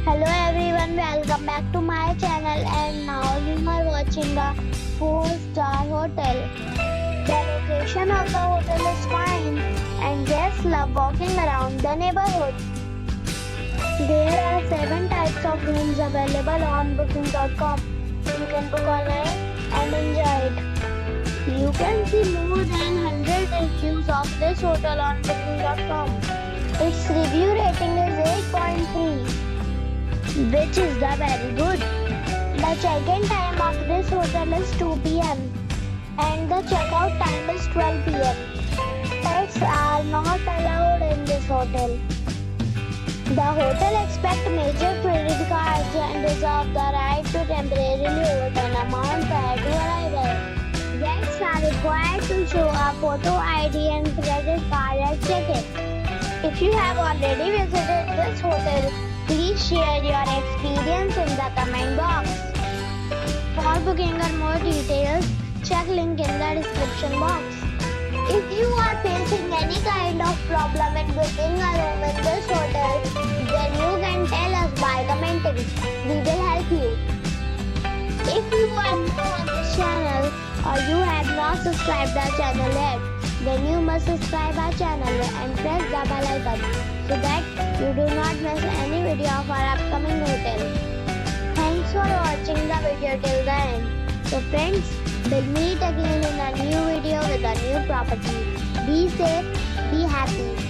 Hello everyone, welcome back to my channel and now you are watching a 4-star hotel. The location of the hotel is fine and guests love walking around the neighborhood. There are 7 types of rooms available on booking.com. You can book online and enjoy it. You can see more than 100 reviews of this hotel on booking.com. Its review rating is 8.3. which is the very good. The check-in time of this hotel is 2 p.m. and the check-out time is 12 p.m. Pets are not allowed in this hotel. The hotel accepts major credit cards and reserves the right to temporarily hold an amount prior to arrival. Guests are required to show a photo ID and credit card at check-in. If you have already visited this hotel, please share your experience in the comment box. For booking or more details, check link in the description box. If you are facing any kind of problem in booking a room in this hotel, then you can tell us by commenting. We will help you. If you are new on this channel or you have not subscribed our channel yet, then you must subscribe our channel and press the bell icon so that you do not miss any video of our upcoming hotel. Thanks for watching the video till the end. So friends, we'll meet again in a new video with a new property. Be safe, be happy.